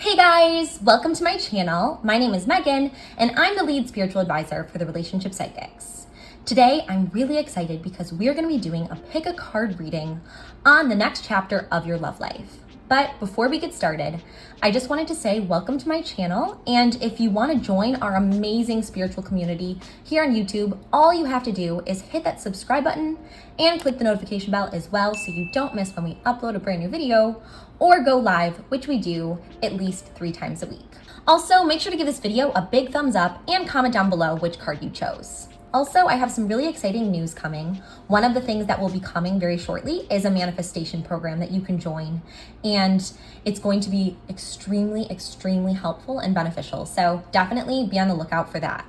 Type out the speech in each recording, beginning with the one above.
Hey guys, welcome to my channel. My name is Megan and I'm the lead spiritual advisor for the Relationship Psychics. Today, I'm really excited because we're going to be doing a pick a card reading on the next chapter of your love life. But before we get started, I just wanted to say welcome to my channel. And if you want to join our amazing spiritual community here on YouTube, all you have to do is hit that subscribe button and click the notification bell as well so you don't miss when we upload a brand new video or go live, which we do at least 3 times a week. Also, make sure to give this video a big thumbs up and comment down below which card you chose. Also, I have some really exciting news coming. One of the things that will be coming very shortly is a manifestation program that you can join, and it's going to be extremely helpful and beneficial. So definitely be on the lookout for that.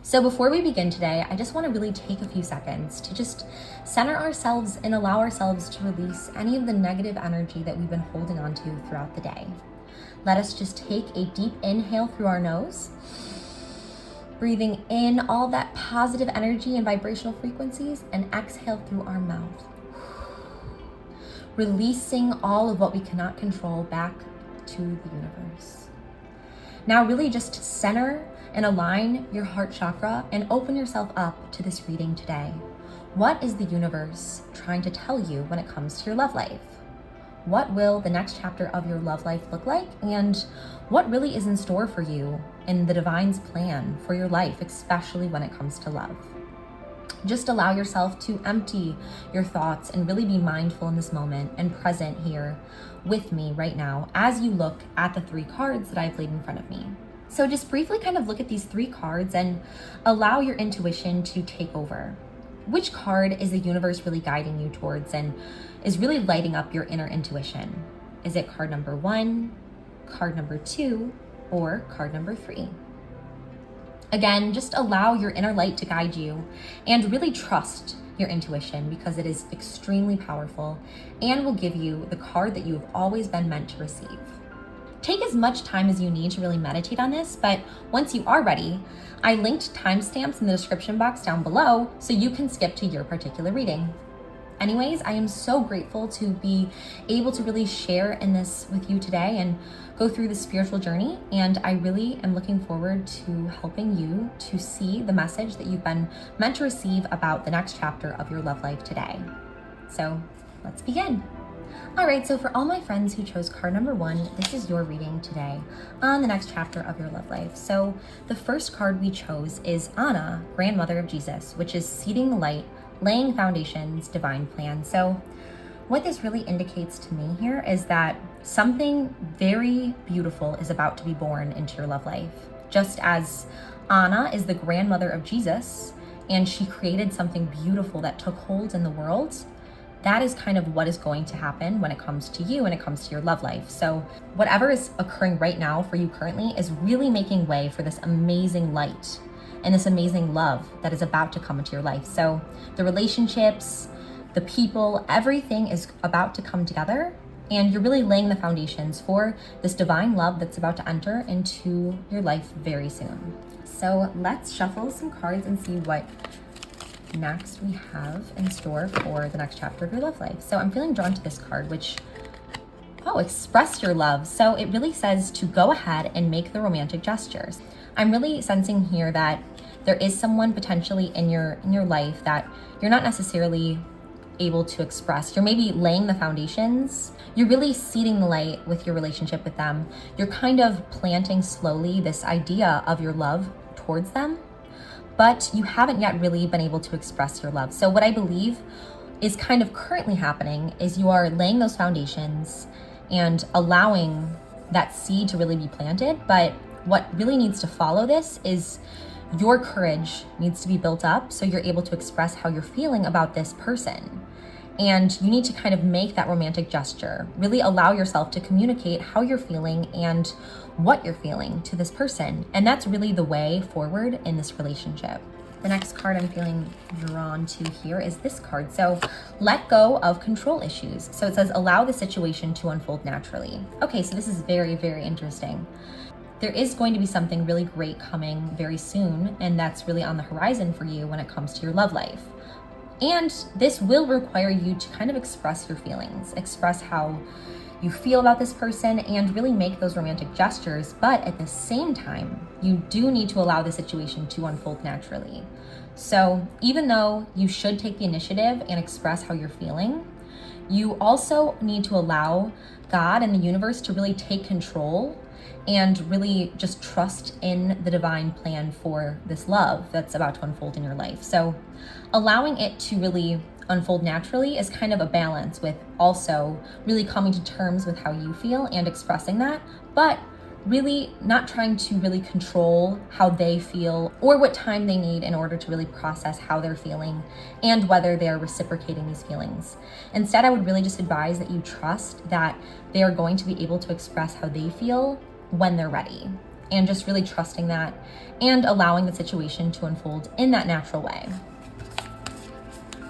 So before we begin today, I just want to really take a few seconds to just center ourselves and allow ourselves to release any of the negative energy that we've been holding on to throughout the day. Let us just take a deep inhale through our nose, breathing in all that positive energy and vibrational frequencies, and exhale through our mouth, releasing all of what we cannot control back to the universe. Now really just center and align your heart chakra and open yourself up to this reading today. What is the universe trying to tell you when it comes to your love life? What will the next chapter of your love life look like? And what really is in store for you in the divine's plan for your life, especially when it comes to love? Just allow yourself to empty your thoughts and really be mindful in this moment and present here with me right now as you look at the 3 cards that I've laid in front of me. So just briefly kind of look at these 3 cards and allow your intuition to take over. Which card is the universe really guiding you towards and is really lighting up your inner intuition? Is it card number 1, card number 2, or card number 3? Again, just allow your inner light to guide you and really trust your intuition because it is extremely powerful and will give you the card that you have always been meant to receive. Take as much time as you need to really meditate on this, but once you are ready, I linked timestamps in the description box down below so you can skip to your particular reading. Anyways, I am so grateful to be able to really share in this with you today and go through the spiritual journey, and I really am looking forward to helping you to see the message that you've been meant to receive about the next chapter of your love life today. So let's begin. All right, so for all my friends who chose card number 1, this is your reading today on the next chapter of your love life. So the first card we chose is Anna, grandmother of Jesus, which is seeding the light, laying foundations, divine plan. So what this really indicates to me here is that something very beautiful is about to be born into your love life. Just as Anna is the grandmother of Jesus and she created something beautiful that took hold in the world, that is kind of what is going to happen when it comes to you and it comes to your love life. So whatever is occurring right now for you currently is really making way for this amazing light and this amazing love that is about to come into your life. So the relationships, the people, everything is about to come together, and you're really laying the foundations for this divine love that's about to enter into your life very soon. So let's shuffle some cards and see what next we have in store for the next chapter of your love life. So I'm feeling drawn to this card, which, express your love. So it really says to go ahead and make the romantic gestures. I'm really sensing here that there is someone potentially in your life that you're not necessarily able to express. You're maybe laying the foundations. You're really seeding the light with your relationship with them. You're kind of planting slowly this idea of your love towards them, but you haven't yet really been able to express your love. So what I believe is kind of currently happening is you are laying those foundations and allowing that seed to really be planted. But what really needs to follow this is your courage needs to be built up so you're able to express how you're feeling about this person. And you need to kind of make that romantic gesture, really allow yourself to communicate how you're feeling and what you're feeling to this person. And that's really the way forward in this relationship. The next card I'm feeling drawn to here is this card. So let go of control issues. So it says allow the situation to unfold naturally. Okay, so this is very interesting. there is going to be something really great coming very soon, and that's really on the horizon for you when it comes to your love life. And this will require you to kind of express your feelings, express how you feel about this person, and really make those romantic gestures. But at the same time, you do need to allow the situation to unfold naturally. So even though you should take the initiative and express how you're feeling, you also need to allow God and the universe to really take control and really just trust in the divine plan for this love that's about to unfold in your life. So allowing it to really unfold naturally is kind of a balance with also really coming to terms with how you feel and expressing that, but really not trying to really control how they feel or what time they need in order to really process how they're feeling and whether they're reciprocating these feelings. Instead, I would really just advise that you trust that they are going to be able to express how they feel when they're ready, and just really trusting that and allowing the situation to unfold in that natural way.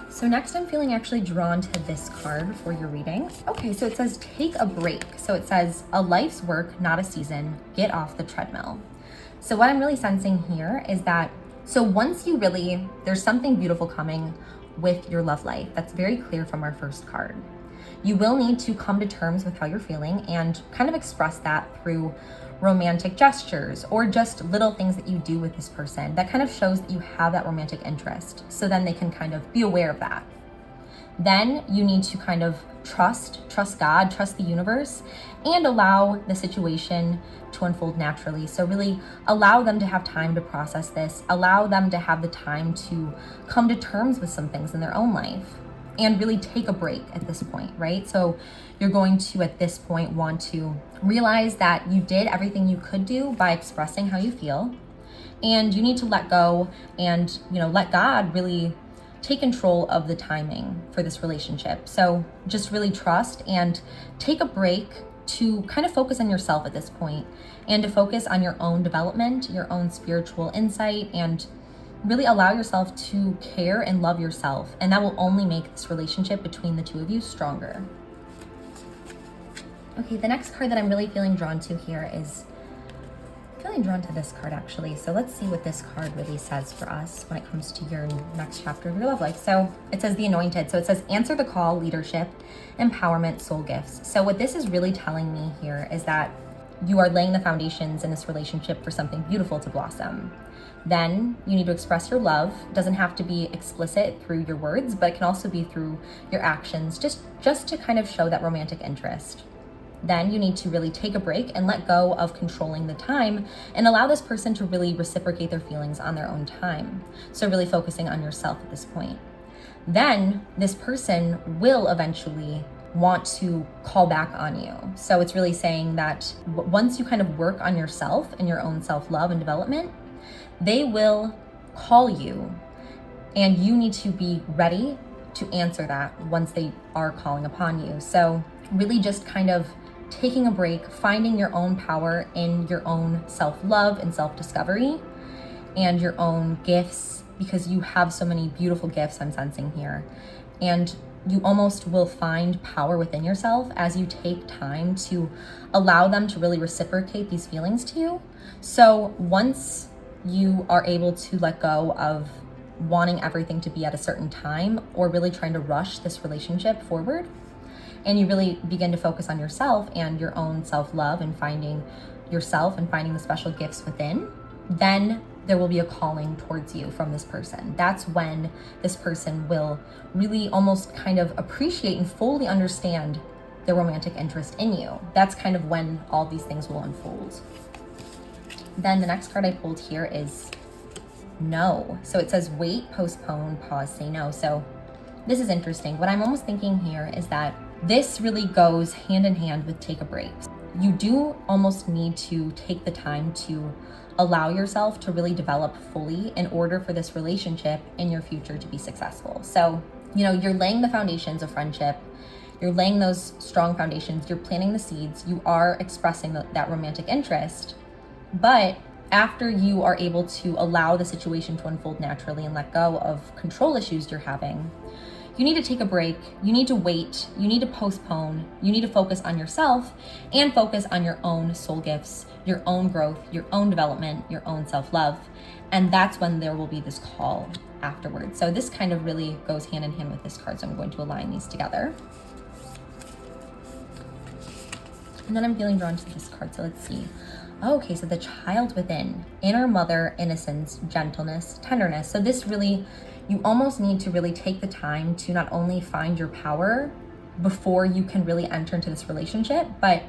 So next, I'm feeling actually drawn to this card for your reading. Okay, so it says take a break. So it says a life's work, not a season. Get off the treadmill. So what I'm really sensing here is that, so once you really, there's something beautiful coming with your love life. That's very clear from our first card. You will need to come to terms with how you're feeling and kind of express that through romantic gestures or just little things that you do with this person that kind of shows that you have that romantic interest, so then they can kind of be aware of that. Then you need to kind of trust God, trust the universe, and allow the situation to unfold naturally. So really allow them to have time to process this, allow them to have the time to come to terms with some things in their own life, and really take a break at this point, right? So you're going to, at this point, want to realize that you did everything you could do by expressing how you feel, and you need to let go and, let God really take control of the timing for this relationship. So just really trust and take a break to kind of focus on yourself at this point, and to focus on your own development, your own spiritual insight, and really allow yourself to care and love yourself. And that will only make this relationship between the two of you stronger. Okay, the next card that I'm really feeling drawn to here is, I'm feeling drawn to this card actually. So let's see what this card really says for us when it comes to your next chapter of your love life. So it says the Anointed. So it says answer the call, leadership, empowerment, soul gifts. So what this is really telling me here is that you are laying the foundations in this relationship for something beautiful to blossom. Then you need to express your love. It doesn't have to be explicit through your words, but it can also be through your actions, just to kind of show that romantic interest. Then you need to really take a break and let go of controlling the time and allow this person to really reciprocate their feelings on their own time. So really focusing on yourself at this point. Then this person will eventually want to call back on you. So it's really saying that once you kind of work on yourself and your own self-love and development, they will call you, and you need to be ready to answer that once they are calling upon you. So really just kind of taking a break, finding your own power in your own self-love and self-discovery and your own gifts, because you have so many beautiful gifts I'm sensing here. And you almost will find power within yourself as you take time to allow them to really reciprocate these feelings to you. So once you are able to let go of wanting everything to be at a certain time or really trying to rush this relationship forward, and you really begin to focus on yourself and your own self-love and finding yourself and finding the special gifts within, then there will be a calling towards you from this person. That's when this person will really almost kind of appreciate and fully understand the romantic interest in you. That's kind of when all these things will unfold. Then the next card I pulled here is no. So it says wait, postpone, pause, say no. So this is interesting. What I'm almost thinking here is that this really goes hand in hand with take a break. You do almost need to take the time to allow yourself to really develop fully in order for this relationship in your future to be successful. So, you're laying the foundations of friendship. You're laying those strong foundations. You're planting the seeds. You are expressing that romantic interest. But after you are able to allow the situation to unfold naturally and let go of control issues you're having, you need to take a break, you need to wait, you need to postpone, you need to focus on yourself and focus on your own soul gifts, your own growth, your own development, your own self-love. And that's when there will be this call afterwards. So this kind of really goes hand in hand with this card. So I'm going to align these together. And then I'm feeling drawn to this card. So let's see. Okay, so the child within, inner mother, innocence, gentleness, tenderness. So this really, you almost need to really take the time to not only find your power before you can really enter into this relationship, but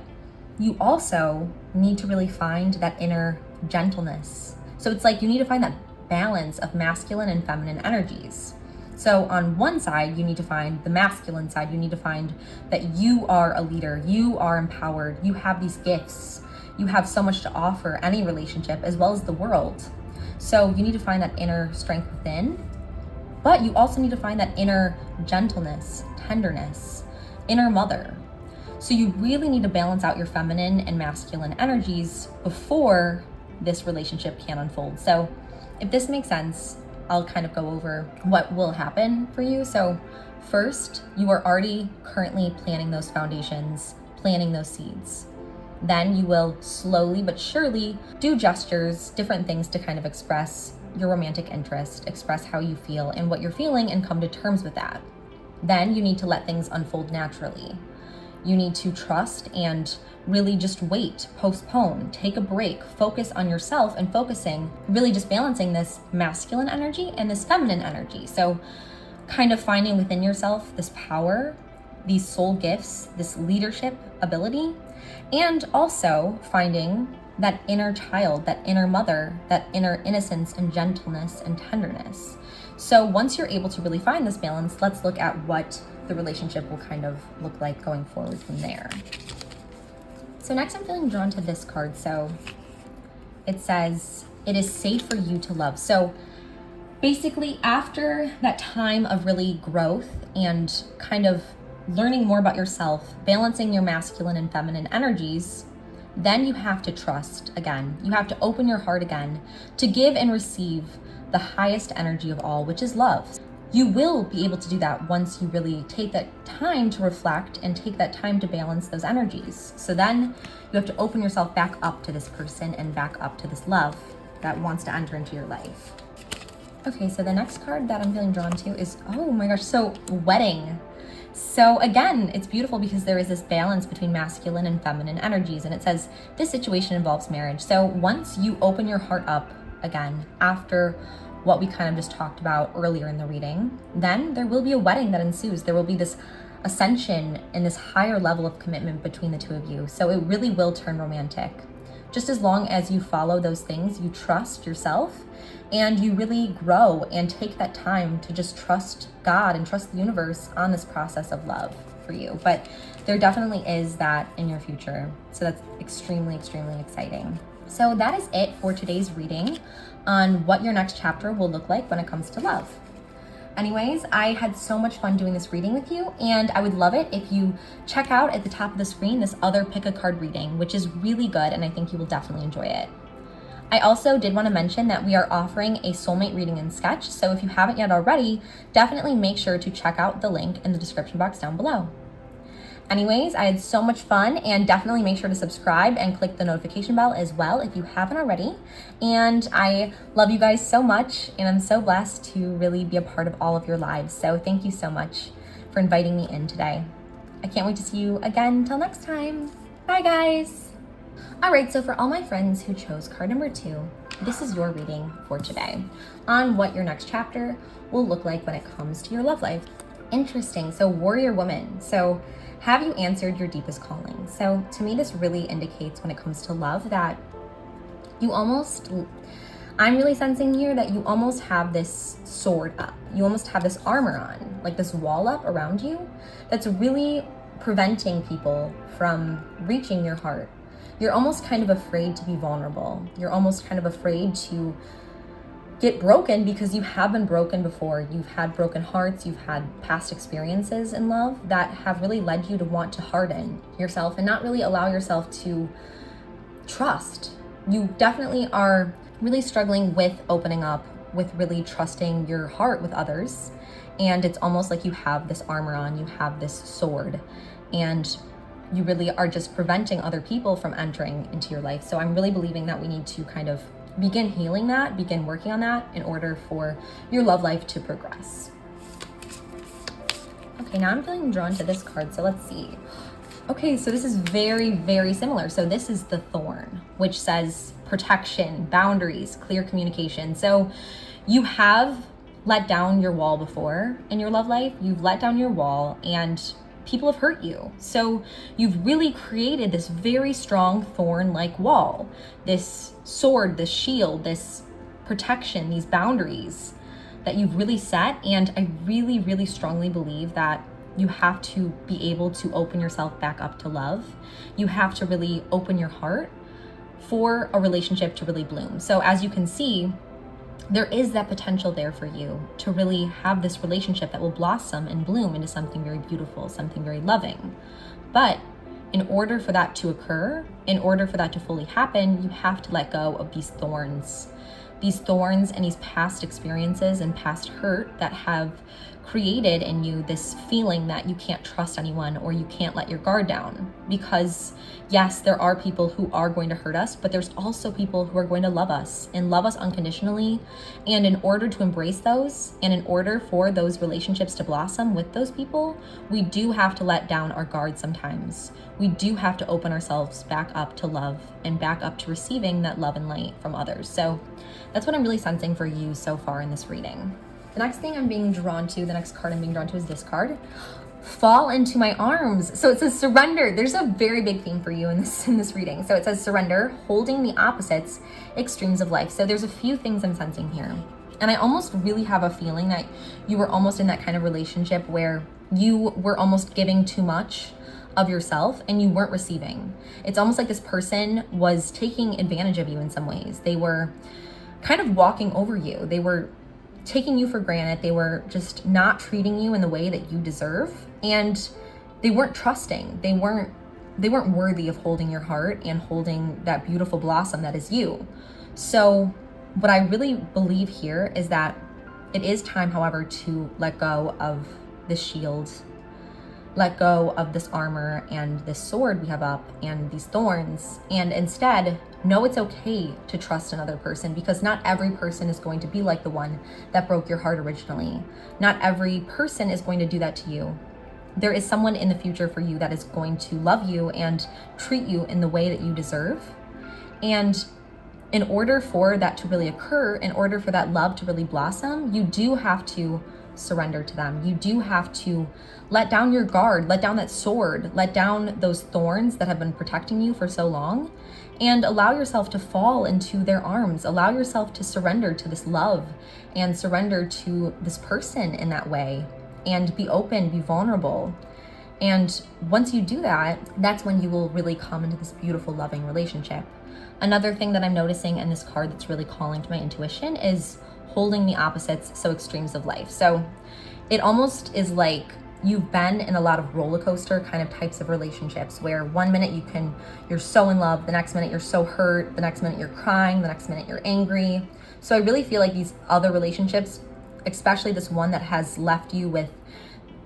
you also need to really find that inner gentleness. So it's like you need to find that balance of masculine and feminine energies. So on one side, you need to find the masculine side. You need to find that you are a leader, you are empowered, you have these gifts, you have so much to offer any relationship as well as the world. So you need to find that inner strength within, but you also need to find that inner gentleness, tenderness, inner mother. So you really need to balance out your feminine and masculine energies before this relationship can unfold. So if this makes sense, I'll kind of go over what will happen for you. So first, you are already currently planting those foundations, planting those seeds. Then you will slowly but surely do gestures, different things to kind of express your romantic interest, express how you feel and what you're feeling, and come to terms with that. Then you need to let things unfold naturally. You need to trust and really just wait, postpone, take a break, focus on yourself and focusing, really just balancing this masculine energy and this feminine energy. So kind of finding within yourself this power, these soul gifts, this leadership ability, and also finding that inner child, that inner mother, that inner innocence and gentleness and tenderness. So once you're able to really find this balance, let's look at what the relationship will kind of look like going forward from there. So next I'm feeling drawn to this card. So it says, it is safe for you to love. So basically after that time of really growth and kind of learning more about yourself, balancing your masculine and feminine energies, then you have to trust again. You have to open your heart again to give and receive the highest energy of all, which is love. You will be able to do that once you really take that time to reflect and take that time to balance those energies. So then you have to open yourself back up to this person and back up to this love that wants to enter into your life. Okay, so the next card that I'm feeling drawn to is, oh my gosh, so wedding. So again, it's beautiful because there is this balance between masculine and feminine energies. And it says this situation involves marriage. So once you open your heart up again, after what we kind of just talked about earlier in the reading, then there will be a wedding that ensues. There will be this ascension and this higher level of commitment between the two of you. So it really will turn romantic. Just as long as you follow those things, you trust yourself and you really grow and take that time to just trust God and trust the universe on this process of love for you. But there definitely is that in your future. So that's extremely, extremely exciting. So that is it for today's reading on what your next chapter will look like when it comes to love. Anyways, I had so much fun doing this reading with you, and I would love it if you check out at the top of the screen this other pick a card reading, which is really good, and I think you will definitely enjoy it. I also did want to mention that we are offering a soulmate reading and sketch, so if you haven't yet already, definitely make sure to check out the link in the description box down below. Anyways, I had so much fun, and definitely make sure to subscribe and click the notification bell as well if you haven't already. And I love you guys so much, and I'm so blessed to really be a part of all of your lives. So thank you so much for inviting me in today. I can't wait to see you again until next time. Bye guys. All right, so for all my friends who chose card number 2, this is your reading for today on what your next chapter will look like when it comes to your love life. Interesting, so warrior woman. So have you answered your deepest calling? So to me, this really indicates when it comes to love that you almost, I'm really sensing here that you almost have this sword up. You almost have this armor on, like this wall up around you that's really preventing people from reaching your heart. You're almost kind of afraid to be vulnerable. You're almost kind of afraid to get broken because you have been broken before. You've had broken hearts, you've had past experiences in love that have really led you to want to harden yourself and not really allow yourself to trust. You definitely are really struggling with opening up with really trusting your heart with others. And it's almost like you have this armor on, you have this sword, and you really are just preventing other people from entering into your life. So I'm really believing that we need to kind of begin healing that, begin working on that in order for your love life to progress. Okay, now I'm feeling drawn to this card, so let's see. Okay, so this is very, very similar. So this is the Thorn, which says protection, boundaries, clear communication. So you have let down your wall before in your love life. You've let down your wall and people have hurt you. So you've really created this very strong thorn-like wall, this sword, this shield, this protection, these boundaries that you've really set. And I really, really strongly believe that you have to be able to open yourself back up to love. You have to really open your heart for a relationship to really bloom. So as you can see, there is that potential there for you to really have this relationship that will blossom and bloom into something very beautiful, something very loving. But in order for that to occur, in order for that to fully happen, you have to let go of these thorns and these past experiences and past hurt that have created in you this feeling that you can't trust anyone or you can't let your guard down. Because yes, there are people who are going to hurt us, but there's also people who are going to love us and love us unconditionally. And in order to embrace those, and in order for those relationships to blossom with those people, we do have to let down our guard sometimes. We do have to open ourselves back up to love and back up to receiving that love and light from others. So that's what I'm really sensing for you so far in this reading. The next thing I'm being drawn to, the next card I'm being drawn to is this card. Fall into my arms. So it says surrender. There's a very big theme for you in this reading. So it says surrender, holding the opposites, extremes of life. So there's a few things I'm sensing here. And I almost really have a feeling that you were almost in that kind of relationship where you were almost giving too much of yourself and you weren't receiving. It's almost like this person was taking advantage of you in some ways. They were kind of walking over you. They were taking you for granted. They were just not treating you in the way that you deserve. And they weren't trusting. They weren't worthy of holding your heart and holding that beautiful blossom that is you. So what I really believe here is that it is time, however, to let go of this shield, let go of this armor and this sword we have up and these thorns, and instead know it's okay to trust another person, because not every person is going to be like the one that broke your heart originally. Not every person is going to do that to you. There is someone in the future for you that is going to love you and treat you in the way that you deserve. And in order for that to really occur, in order for that love to really blossom, you do have to surrender to them. You do have to let down your guard, let down that sword, let down those thorns that have been protecting you for so long, and allow yourself to fall into their arms. Allow yourself to surrender to this love and surrender to this person in that way, and be open, be vulnerable. And once you do that, that's when you will really come into this beautiful, loving relationship. Another thing that I'm noticing in this card that's really calling to my intuition is holding the opposites, so extremes of life. So it almost is like you've been in a lot of roller coaster kind of types of relationships where one minute you're so in love, the next minute you're so hurt, the next minute you're crying, the next minute you're angry. So I really feel like these other relationships, especially this one that has left you with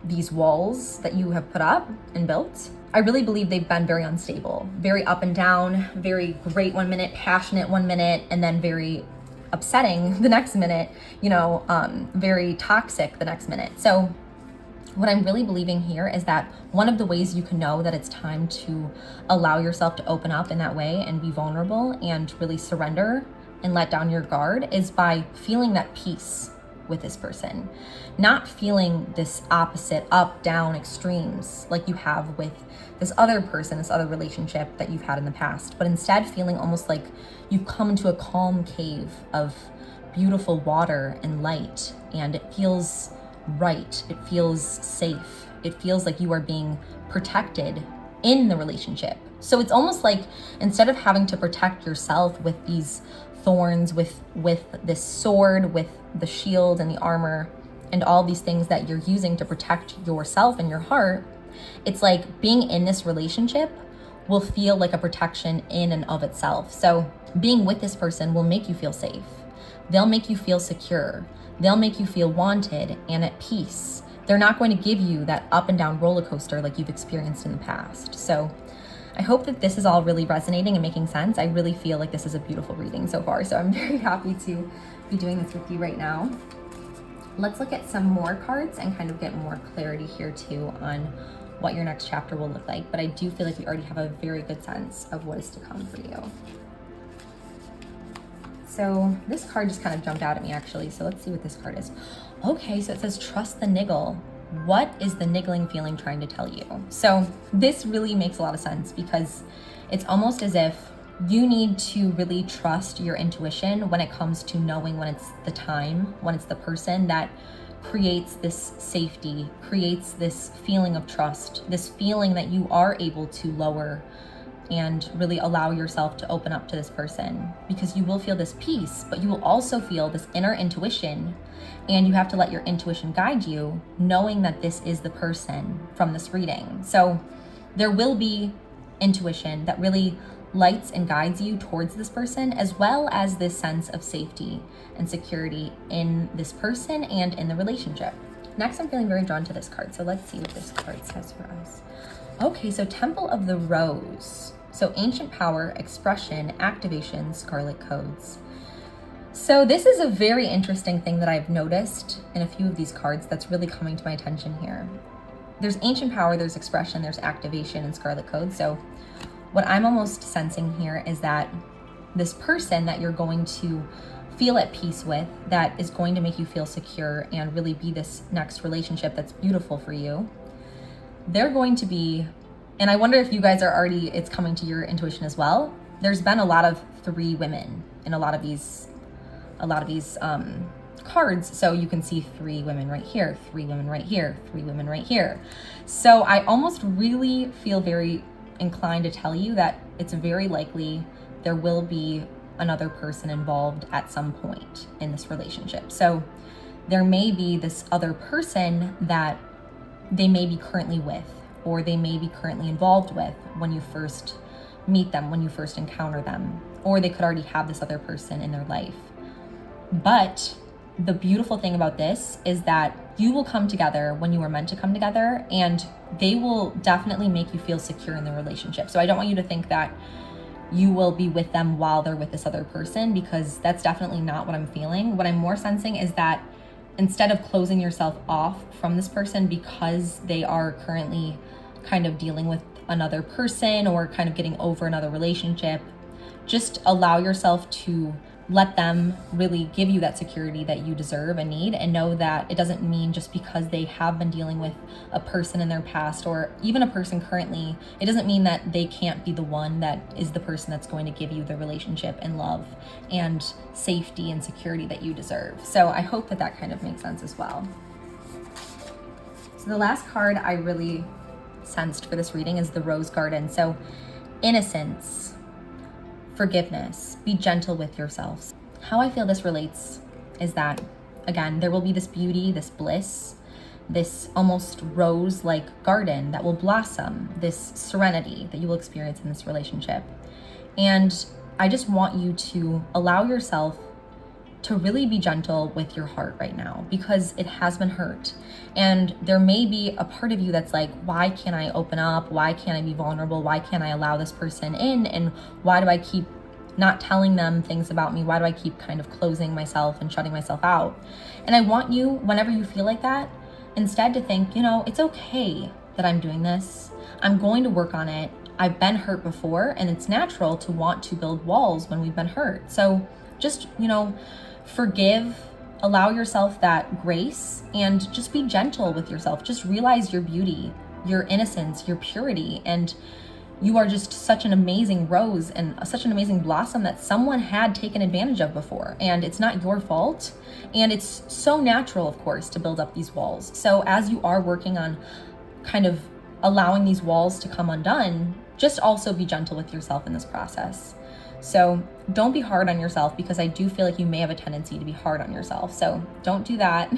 these walls that you have put up and built, I really believe they've been very unstable, very up and down, very great one minute, passionate one minute, and then very upsetting the next minute, very toxic the next minute. So what I'm really believing here is that one of the ways you can know that it's time to allow yourself to open up in that way and be vulnerable and really surrender and let down your guard is by feeling that peace with this person, not feeling this opposite up, down extremes like you have with this other person, this other relationship that you've had in the past, but instead feeling almost like you've come into a calm cave of beautiful water and light, and it feels right, it feels safe, it feels like you are being protected in the relationship. So it's almost like instead of having to protect yourself with these thorns, with this sword, with the shield and the armor and all these things that you're using to protect yourself and your heart, it's like being in this relationship will feel like a protection in and of itself. So being with this person will make you feel safe. they'll make you feel secure. They'll make you feel wanted and at peace. They're not going to give you that up and down roller coaster like you've experienced in the past. So I hope that this is all really resonating and making sense. I really feel like this is a beautiful reading so far. So I'm very happy to be doing this with you right now. Let's look at some more cards and kind of get more clarity here too on what your next chapter will look like. But I do feel like we already have a very good sense of what is to come for you. So this card just kind of jumped out at me actually. So let's see what this card is. Okay, so it says trust the niggle. What is the niggling feeling trying to tell you? So this really makes a lot of sense because it's almost as if you need to really trust your intuition when it comes to knowing when it's the time, when it's the person that creates this safety, creates this feeling of trust, this feeling that you are able to lower and really allow yourself to open up to this person, because you will feel this peace, but you will also feel this inner intuition, and you have to let your intuition guide you, knowing that this is the person from this reading. So there will be intuition that really lights and guides you towards this person, as well as this sense of safety and security in this person and in the relationship. Next, I'm feeling very drawn to this card. So let's see what this card says for us. Okay, so Temple of the Rose. So ancient power, expression, activation, scarlet codes. So this is a very interesting thing that I've noticed in a few of these cards that's really coming to my attention here. There's ancient power, there's expression, there's activation, and scarlet codes. So what I'm almost sensing here is that this person that you're going to feel at peace with, that is going to make you feel secure and really be this next relationship that's beautiful for you, they're going to be, and I wonder if you guys are already, it's coming to your intuition as well. There's been a lot of 3 women in a lot of these cards. So you can see 3 women right here, 3 women right here, 3 women right here. So I almost really feel very inclined to tell you that it's very likely there will be another person involved at some point in this relationship. So there may be this other person that they may be currently with, or they may be currently involved with when you first meet them, when you first encounter them, or they could already have this other person in their life. But the beautiful thing about this is that you will come together when you were meant to come together, and they will definitely make you feel secure in the relationship. So I don't want you to think that you will be with them while they're with this other person, because that's definitely not what I'm feeling. What I'm more sensing is that instead of closing yourself off from this person because they are currently kind of dealing with another person or kind of getting over another relationship, just allow yourself to let them really give you that security that you deserve and need, and know that it doesn't mean just because they have been dealing with a person in their past or even a person currently, it doesn't mean that they can't be the one that is the person that's going to give you the relationship and love and safety and security that you deserve. So I hope that that kind of makes sense as well. So the last card I really sensed for this reading is the Rose Garden. So innocence, forgiveness, be gentle with yourselves. How I feel this relates is that, again, there will be this beauty, this bliss, this almost rose-like garden that will blossom, this serenity that you will experience in this relationship. And I just want you to allow yourself to really be gentle with your heart right now, because it has been hurt. And there may be a part of you that's like, why can't I open up? Why can't I be vulnerable? Why can't I allow this person in? And why do I keep not telling them things about me? Why do I keep kind of closing myself and shutting myself out? And I want you, whenever you feel like that, instead to think, it's okay that I'm doing this. I'm going to work on it. I've been hurt before, and it's natural to want to build walls when we've been hurt. So just, forgive, allow yourself that grace, and just be gentle with yourself. Just realize your beauty, your innocence, your purity, and you are just such an amazing rose and such an amazing blossom that someone had taken advantage of before, and it's not your fault. And it's so natural, of course, to build up these walls. So as you are working on kind of allowing these walls to come undone, just also be gentle with yourself in this process. So don't be hard on yourself, because I do feel like you may have a tendency to be hard on yourself. So don't do that.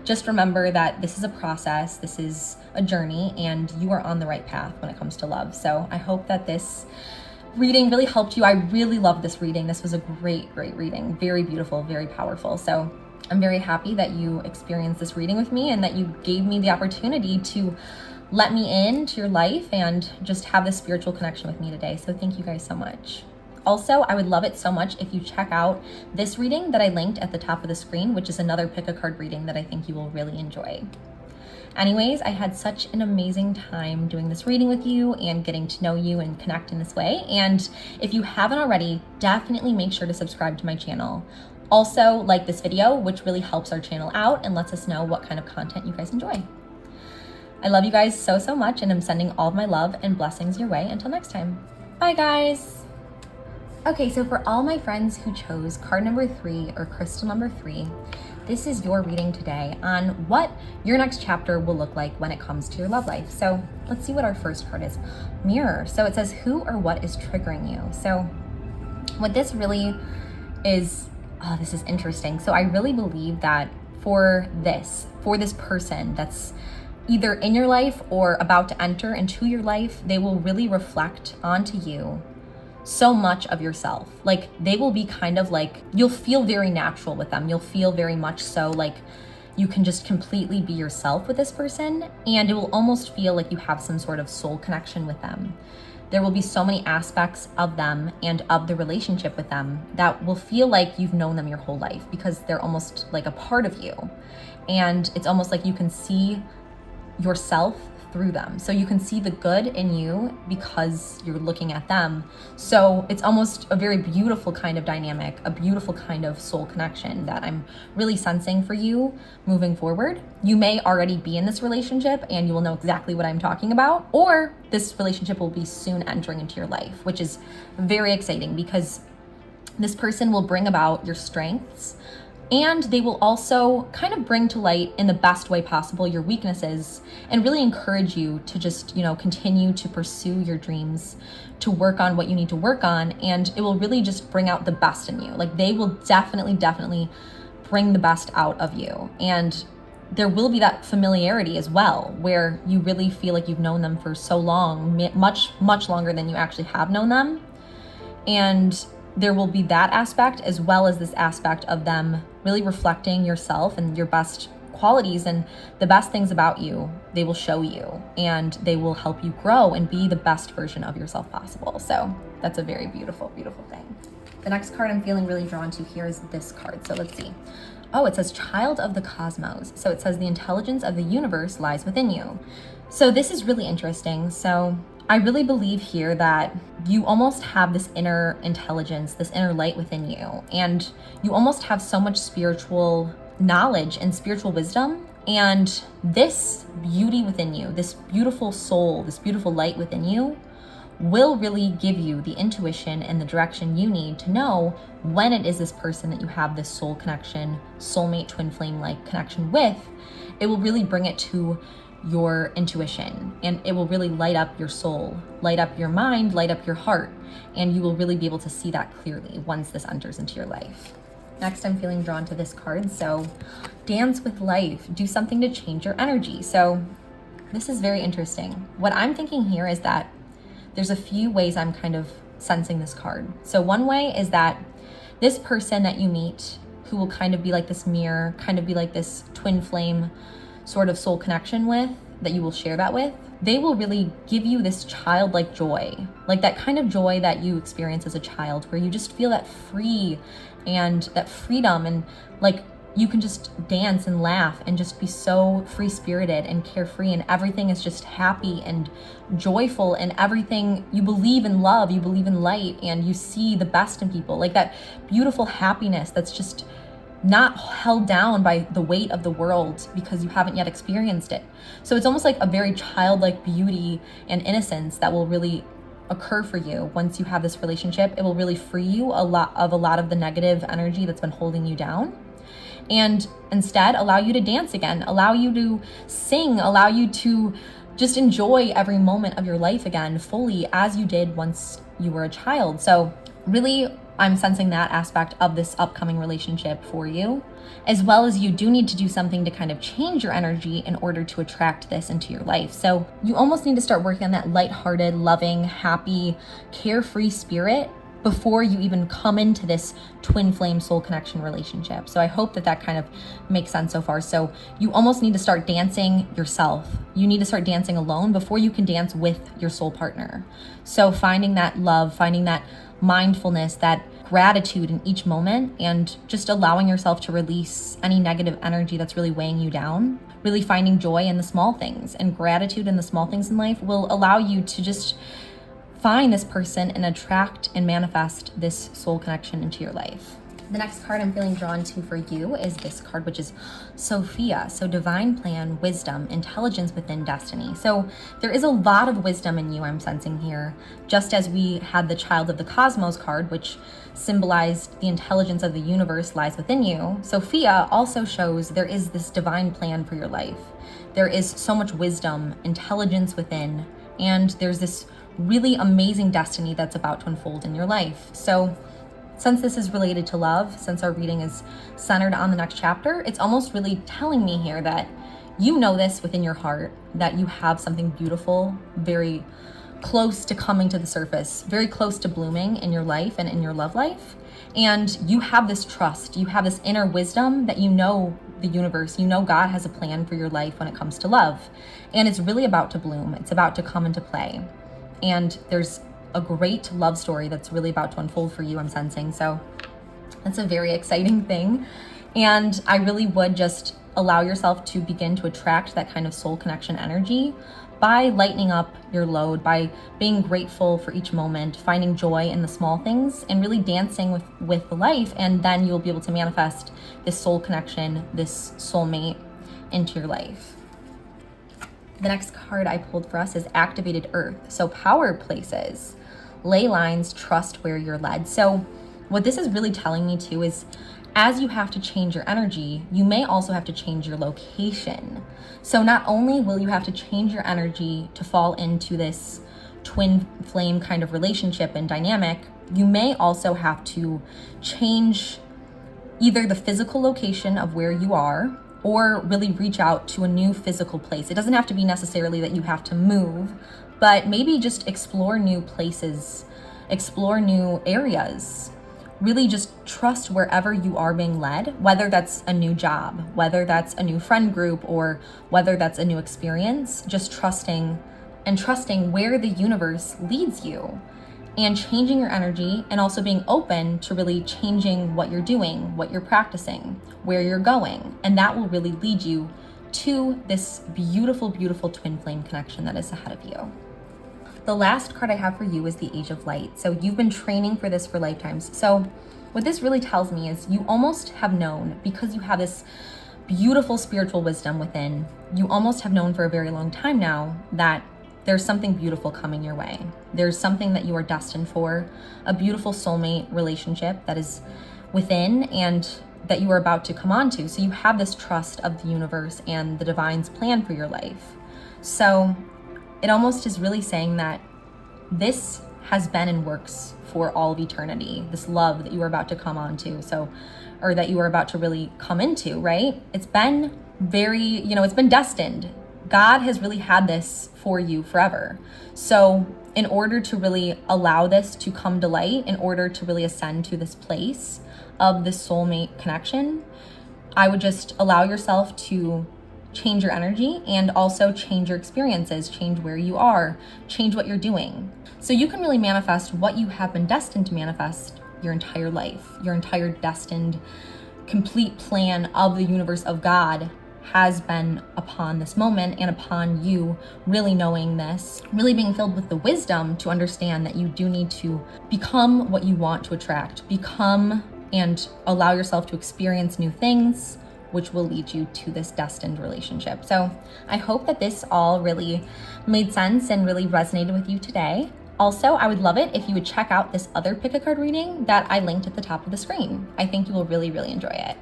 Just remember that this is a process, this is a journey, and you are on the right path when it comes to love. So I hope that this reading really helped you. I really loved this reading. This was a great reading. Very beautiful, very powerful. So I'm very happy that you experienced this reading with me and that you gave me the opportunity to let me into your life and just have this spiritual connection with me today. So thank you guys so much. Also, I would love it so much if you check out this reading that I linked at the top of the screen, which is another pick a card reading that I think you will really enjoy. Anyways, I had such an amazing time doing this reading with you and getting to know you and connect in this way. And if you haven't already, definitely make sure to subscribe to my channel. Also, like this video, which really helps our channel out and lets us know what kind of content you guys enjoy. I love you guys so much, and I'm sending all of my love and blessings your way. Until next time. Bye, guys. Okay, so for all my friends who chose card number 3 or crystal number 3, this is your reading today on what your next chapter will look like when it comes to your love life. So let's see what our first card is. Mirror. So it says, who or what is triggering you? So what this really is, oh, this is interesting. So I really believe that for this person that's either in your life or about to enter into your life, they will really reflect onto you so much of yourself. Like they will be kind of like, you'll feel very natural with them. You'll feel very much so like you can just completely be yourself with this person, and it will almost feel like you have some sort of soul connection with them. There will be so many aspects of them and of the relationship with them that will feel like you've known them your whole life, because they're almost like a part of you. And it's almost like you can see yourself through them. So you can see the good in you because you're looking at them. So it's almost a very beautiful kind of dynamic, a beautiful kind of soul connection that I'm really sensing for you moving forward. You may already be in this relationship and you will know exactly what I'm talking about, or this relationship will be soon entering into your life, which is very exciting because this person will bring about your strengths, and they will also kind of bring to light in the best way possible your weaknesses and really encourage you to just, continue to pursue your dreams, to work on what you need to work on. And it will really just bring out the best in you. Like they will definitely bring the best out of you. And there will be that familiarity as well, where you really feel like you've known them for so long, much longer than you actually have known them. And there will be that aspect, as well as this aspect of them really reflecting yourself and your best qualities and the best things about you. They will show you and they will help you grow and be the best version of yourself possible. So that's a very beautiful thing. The next card I'm feeling really drawn to here is this card. So let's see. Oh, it says Child of the Cosmos. So it says the intelligence of the universe lies within you. So this is really interesting. So I really believe here that you almost have this inner intelligence, this inner light within you, and you almost have so much spiritual knowledge and spiritual wisdom, and this beauty within you, this beautiful soul, this beautiful light within you will really give you the intuition and the direction you need to know when it is this person that you have this soul connection, soulmate, twin flame like connection with. It will really bring it to your intuition, and it will really light up your soul, light up your mind, light up your heart, and you will really be able to see that clearly once this enters into your life. Next, I'm feeling drawn to this card. So dance with life, do something to change your energy. So this is very interesting. What I'm thinking here is that there's a few ways I'm kind of sensing this card. So one way is that this person that you meet, who will kind of be like this mirror, kind of be like this twin flame sort of soul connection with, that you will share that with, they will really give you this childlike joy, like that kind of joy that you experience as a child, where you just feel that free and that freedom, and like you can just dance and laugh and just be so free-spirited and carefree, and everything is just happy and joyful, and everything, you believe in love, you believe in light, and you see the best in people, like that beautiful happiness that's just not held down by the weight of the world because you haven't yet experienced it. So it's almost like a very childlike beauty and innocence that will really occur for you once you have this relationship. It will really free you a lot of the negative energy that's been holding you down, and instead allow you to dance again, allow you to sing, allow you to just enjoy every moment of your life again fully as you did once you were a child. So really I'm sensing that aspect of this upcoming relationship for you, as well as you do need to do something to kind of change your energy in order to attract this into your life. So you almost need to start working on that lighthearted, loving, happy, carefree spirit before you even come into this twin flame soul connection relationship. So I hope that that kind of makes sense so far. So you almost need to start dancing yourself. You need to start dancing alone before you can dance with your soul partner. So finding that love, finding that mindfulness, that gratitude in each moment, and just allowing yourself to release any negative energy that's really weighing you down. Really finding joy in the small things and gratitude in the small things in life will allow you to just find this person and attract and manifest this soul connection into your life. The next card I'm feeling drawn to for you is this card, which is Sophia. So divine plan, wisdom, intelligence within destiny. So there is a lot of wisdom in you, I'm sensing here. Just as we had the child of the cosmos card, which symbolized the intelligence of the universe lies within you, Sophia also shows there is this divine plan for your life. There is so much wisdom, intelligence within, and there's this really amazing destiny that's about to unfold in your life. So since this is related to love, since our reading is centered on the next chapter, it's almost really telling me here that you know this within your heart, that you have something beautiful, very close to coming to the surface, very close to blooming in your life and in your love life. And you have this trust, you have this inner wisdom that you know the universe, you know God has a plan for your life when it comes to love. And it's really about to bloom, it's about to come into play. And there's a great love story that's really about to unfold for you, I'm sensing. So that's a very exciting thing. And I really would just allow yourself to begin to attract that kind of soul connection energy by lightening up your load, by being grateful for each moment, finding joy in the small things, and really dancing with the life. And then you'll be able to manifest this soul connection, this soulmate into your life. The next card I pulled for us is Activated Earth. So power places, ley lines, trust where you're led. So what this is really telling me too is as you have to change your energy, you may also have to change your location. So not only will you have to change your energy to fall into this twin flame kind of relationship and dynamic, you may also have to change either the physical location of where you are or really reach out to a new physical place. It doesn't have to be necessarily that you have to move, but maybe just explore new places, explore new areas. Really just trust wherever you are being led, whether that's a new job, whether that's a new friend group, or whether that's a new experience, just trusting where the universe leads you and changing your energy, and also being open to really changing what you're doing, what you're practicing, where you're going. And that will really lead you to this beautiful, beautiful twin flame connection that is ahead of you. The last card I have for you is the Age of Light. So you've been training for this for lifetimes. So what this really tells me is you almost have known, because you have this beautiful spiritual wisdom within, you almost have known for a very long time now that there's something beautiful coming your way. There's something that you are destined for, a beautiful soulmate relationship that is within and that you are about to come onto. So you have this trust of the universe and the divine's plan for your life. So it almost is really saying that this has been in works for all of eternity, this love that you are about to come onto. So, or that you are about to really come into, right? It's been very, it's been destined. God has really had this for you forever. So in order to really allow this to come to light, in order to really ascend to this place of this soulmate connection, I would just allow yourself to change your energy and also change your experiences, change where you are, change what you're doing. So you can really manifest what you have been destined to manifest your entire life, your entire destined, complete plan of the universe of God has been upon this moment and upon you really knowing this, really being filled with the wisdom to understand that you do need to become what you want to attract, become and allow yourself to experience new things, which will lead you to this destined relationship. So I hope that this all really made sense and really resonated with you today. Also, I would love it if you would check out this other pick a card reading that I linked at the top of the screen. I think you will really, really enjoy it.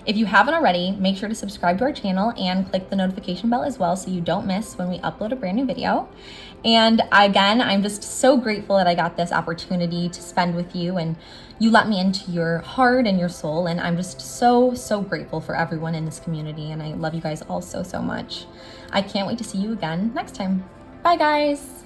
If you haven't already, make sure to subscribe to our channel and click the notification bell as well so you don't miss when we upload a brand new video. And again, I'm just so grateful that I got this opportunity to spend with you and you let me into your heart and your soul. And I'm just so, so grateful for everyone in this community. And I love you guys all so, so much. I can't wait to see you again next time. Bye, guys.